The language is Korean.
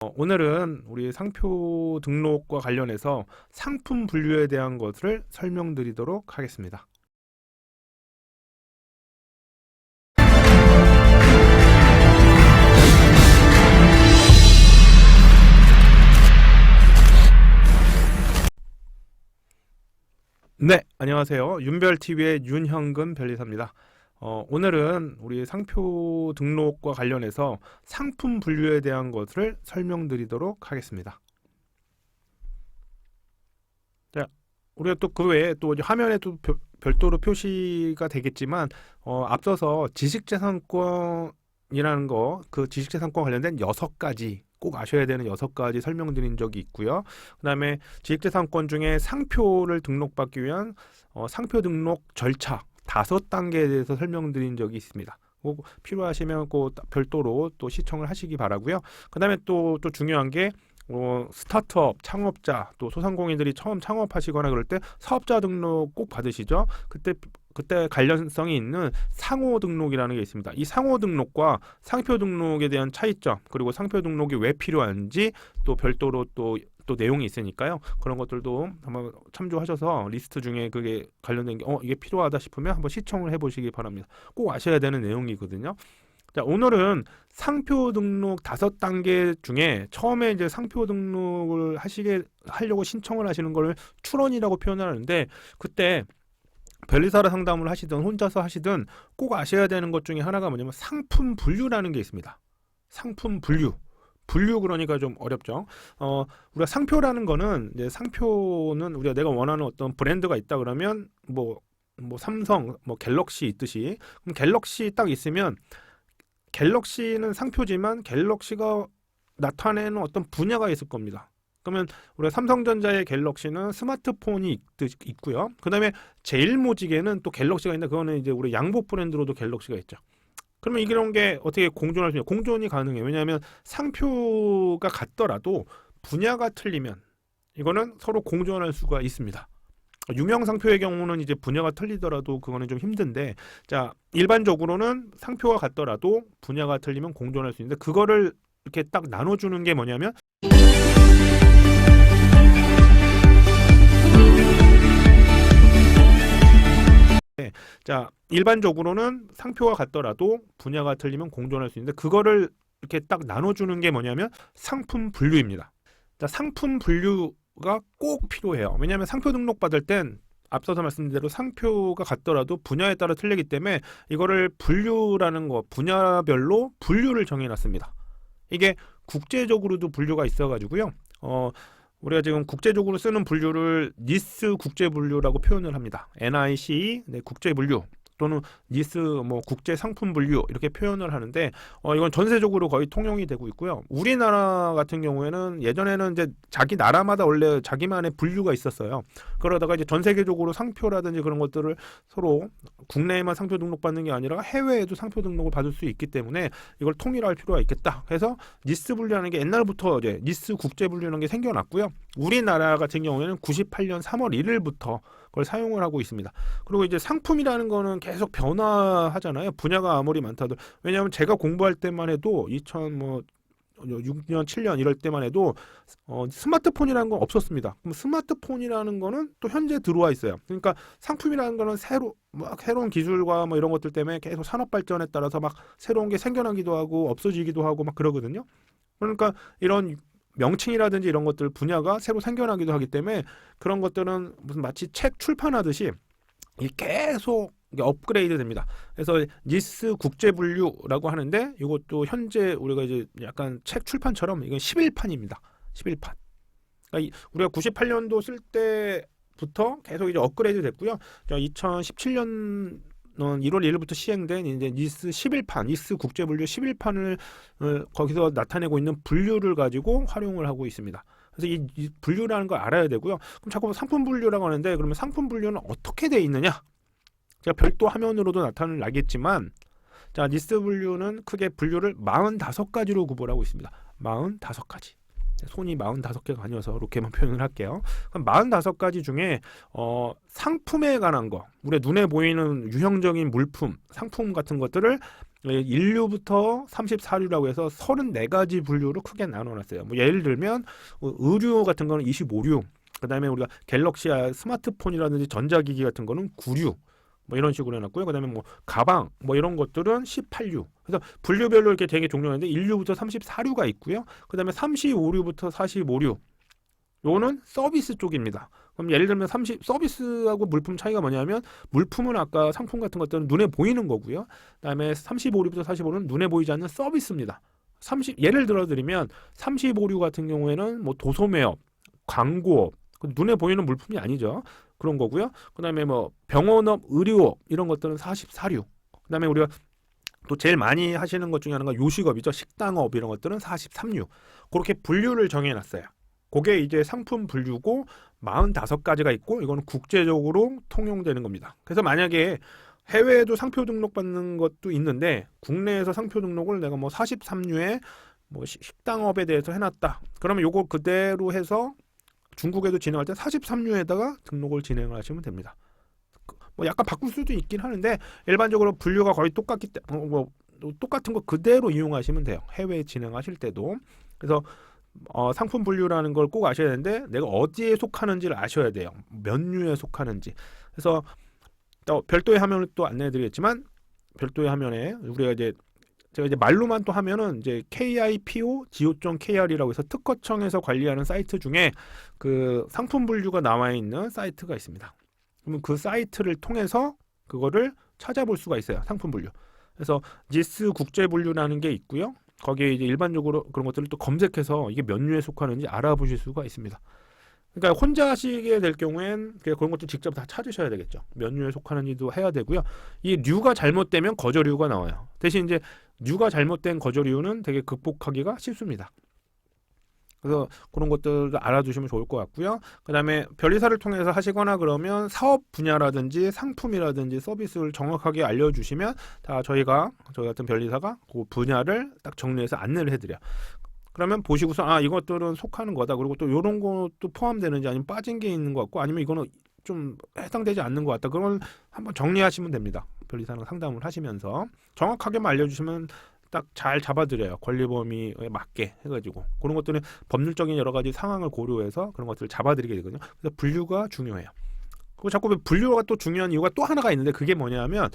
오늘은 우리 상표 등록과 관련해서 상품 분류에 대한 것을 설명드리도록 하겠습니다. 네, 안녕하세요. 윤별TV의 윤형근 변리사입니다. 오늘은 우리 상표 등록과 관련해서 상품 분류에 대한 것을 설명드리도록 하겠습니다. 자, 우리가 또 그 외에 또 화면에 또 별도로 표시가 되겠지만 앞서서 지식재산권이라는 거, 그 지식재산권 관련된 6가지 꼭 아셔야 되는 6가지 설명드린 적이 있고요. 그 다음에 지식재산권 중에 상표를 등록받기 위한 상표 등록 절차 5단계에 대해서 설명드린 적이 있습니다. 꼭 필요하시면 꼭 별도로 또 시청을 하시기 바라고요. 그 다음에 또 중요한 게 스타트업, 창업자, 또 소상공인들이 처음 창업하시거나 그럴 때 사업자 등록 꼭 받으시죠. 그때 관련성이 있는 상호 등록이라는 게 있습니다. 이 상호 등록과 상표 등록에 대한 차이점, 그리고 상표 등록이 왜 필요한지 또 별도로 또 내용이 있으니까요. 그런 것들도 한번 참조하셔서 리스트 중에 그게 관련된 게 이게 필요하다 싶으면 한번 시청을 해보시기 바랍니다. 꼭 아셔야 되는 내용이거든요. 자, 오늘은 상표 등록 5단계 중에 처음에 이제 상표 등록을 하려고 신청을 하시는 걸 출원이라고 표현하는데, 그때 변리사라 상담을 하시든 혼자서 하시든 꼭 아셔야 되는 것 중에 하나가 뭐냐면 상품 분류라는 게 있습니다. 상품 분류. 그러니까 좀 어렵죠. 우리가 상표라는 거는, 이제 상표는 우리가 내가 원하는 어떤 브랜드가 있다 그러면 뭐 삼성, 갤럭시 있듯이, 그럼 갤럭시 딱 있으면 갤럭시는 상표지만 갤럭시가 나타내는 어떤 분야가 있을 겁니다. 그러면 우리가 삼성전자의 갤럭시는 스마트폰이 있고요. 그 다음에 제일모직에는 또 갤럭시가 있는데, 그거는 이제 우리 양복 브랜드로도 갤럭시가 있죠. 그러면 이런 게 어떻게 공존할 수 있냐? 공존이 가능해요. 왜냐하면 상표가 같더라도 분야가 틀리면 이거는 서로 공존할 수가 있습니다. 유명 상표의 경우는 이제 분야가 틀리더라도 그거는 좀 힘든데, 자, 일반적으로는 상표가 같더라도 분야가 틀리면 공존할 수 있는데, 그거를 이렇게 딱 나눠주는 게 뭐냐면 자, 일반적으로는 상표가 같더라도 분야가 틀리면 공존할 수 있는데, 그거를 이렇게 딱 나눠주는 게 뭐냐면 상품 분류입니다. 자, 상품 분류가 꼭 필요해요. 왜냐하면 상표 등록 받을 땐 앞서서 말씀드린 대로 상표가 같더라도 분야에 따라 틀리기 때문에 이거를 분류라는 거, 분야별로 분류를 정해놨습니다. 이게 국제적으로도 분류가 있어가지고요. 우리가 지금 국제적으로 쓰는 분류를 니스 국제 분류라고 표현을 합니다. NICE, 네, 국제 분류, 또는 니스 국제 상품 분류 이렇게 표현을 하는데, 이건 전세적으로 거의 통용이 되고 있고요. 우리나라 같은 경우에는 예전에는 이제 자기 나라마다 원래 자기만의 분류가 있었어요. 그러다가 이제 전 세계적으로 상표라든지 그런 것들을 서로 국내에만 상표 등록받는 게 아니라 해외에도 상표 등록을 받을 수 있기 때문에 이걸 통일할 필요가 있겠다. 그래서 니스 분류라는 게 옛날부터 이제 니스 국제 분류라는 게 생겨났고요. 우리나라 같은 경우에는 98년 3월 1일부터 그걸 사용을 하고 있습니다. 그리고 이제 상품이라는 거는 계속 변화하잖아요. 분야가 아무리 많다도. 왜냐하면 제가 공부할 때만 해도 2006년, 7년 이럴 때만 해도 스마트폰이라는 건 없었습니다. 그럼 스마트폰이라는 거는 또 현재 들어와 있어요. 그러니까 상품이라는 거는 새로운 기술과 이런 것들 때문에 계속 산업 발전에 따라서 막 새로운 게 생겨나기도 하고 없어지기도 하고 막 그러거든요. 그러니까 이런 명칭이라든지 이런 것들 분야가 새로 생겨나기도 하기 때문에 그런 것들은 무슨 마치 책 출판하듯이 계속 업그레이드 됩니다. 그래서 니스 국제 분류라고 하는데, 이것도 현재 우리가 이제 약간 책 출판처럼 이건 11판입니다. 11판. 그러니까 우리가 98년도 쓸 때부터 계속 이제 업그레이드 됐고요. 2017년 1월 1일부터 시행된 이제 니스 11판, 니스 국제 분류 11판을 거기서 나타내고 있는 분류를 가지고 활용을 하고 있습니다. 그래서 이 분류라는 걸 알아야 되고요. 그럼 자꾸 상품 분류라고 하는데, 그러면 상품 분류는 어떻게 돼 있느냐? 제가 별도 화면으로도 나타나겠지만, 자, 니스 분류는 크게 분류를 45가지로 구분하고 있습니다. 45가지. 손이 45개가 아니어서 이렇게만 표현을 할게요. 그럼 45가지 중에 상품에 관한 거, 우리 눈에 보이는 유형적인 물품, 상품 같은 것들을 1류부터 34류라고 해서 34가지 분류로 크게 나눠놨어요. 뭐 예를 들면 의류 같은 거는 25류, 그다음에 우리가 갤럭시 스마트폰이라든지 전자기기 같은 거는 9류, 뭐 이런 식으로 해놨고요. 그다음에 뭐 가방 뭐 이런 것들은 18류. 그래서 분류별로 이렇게 되게 종류가 있는데 1류부터 34류가 있고요. 그다음에 35류부터 45류. 요거는 서비스 쪽입니다. 그럼 예를 들면 서비스하고 물품 차이가 뭐냐면, 물품은 아까 상품 같은 것들은 눈에 보이는 거고요. 그다음에 35류부터 45류는 눈에 보이지 않는 서비스입니다. 예를 들어 드리면 35류 같은 경우에는 뭐 도소매업, 광고업, 눈에 보이는 물품이 아니죠. 그런 거고요. 그다음에 뭐 병원업, 의료업 이런 것들은 44류. 그다음에 우리가 또 제일 많이 하시는 것 중에 하나가 요식업이죠. 식당업 이런 것들은 43류. 그렇게 분류를 정해놨어요. 그게 이제 상품 분류고 45가지가 있고, 이거는 국제적으로 통용되는 겁니다. 그래서 만약에 해외에도 상표 등록 받는 것도 있는데, 국내에서 상표 등록을 내가 뭐 43류에 뭐 식당업에 대해서 해놨다. 그러면 요거 그대로 해서 중국에도 진행할 때 43류에다가 등록을 진행을 하시면 됩니다. 뭐 약간 바꿀 수도 있긴 하는데, 일반적으로 분류가 거의 똑같기 때문에 뭐 똑같은 거 그대로 이용하시면 돼요. 해외 진행하실 때도. 그래서 상품 분류라는 걸 꼭 아셔야 되는데, 내가 어디에 속하는지를 아셔야 돼요. 몇 류에 속하는지. 그래서 또 별도의 화면을 또 안내해드리겠지만, 별도의 화면에 제가 이제 말로만 또 하면은 이제 KIPO.go.kr이라고 해서 특허청에서 관리하는 사이트 중에 그 상품 분류가 나와 있는 사이트가 있습니다. 그러면 그 사이트를 통해서 그거를 찾아볼 수가 있어요. 상품 분류. 그래서 지스 국제 분류라는 게 있고요. 거기에 이제 일반적으로 그런 것들을 또 검색해서 이게 몇 류에 속하는지 알아보실 수가 있습니다. 그러니까 혼자 하시게 될 경우엔 그런 것도 직접 다 찾으셔야 되겠죠. 몇 류에 속하는지도 해야 되고요. 이 류가 잘못되면 거저류가 나와요. 대신 이제 류가 잘못된 거저류는 되게 극복하기가 쉽습니다. 그래서 그런 것들을 알아두시면 좋을 것 같고요. 그 다음에 변리사를 통해서 하시거나 그러면 사업 분야라든지 상품이라든지 서비스를 정확하게 알려주시면 다 저희 같은 변리사가 그 분야를 딱 정리해서 안내를 해드려요. 그러면 보시고서 이것들은 속하는 거다. 그리고 또 이런 것도 포함되는지, 아니면 빠진 게 있는 것 같고, 아니면 이거는 좀 해당되지 않는 것 같다. 그걸 한번 정리하시면 됩니다. 변리사랑 상담을 하시면서 정확하게만 알려주시면 딱 잘 잡아드려요. 권리 범위에 맞게 해가지고. 그런 것들은 법률적인 여러 가지 상황을 고려해서 그런 것들을 잡아드리게 되거든요. 그래서 분류가 중요해요. 그리고 자꾸 분류가 또 중요한 이유가 또 하나가 있는데, 그게 뭐냐면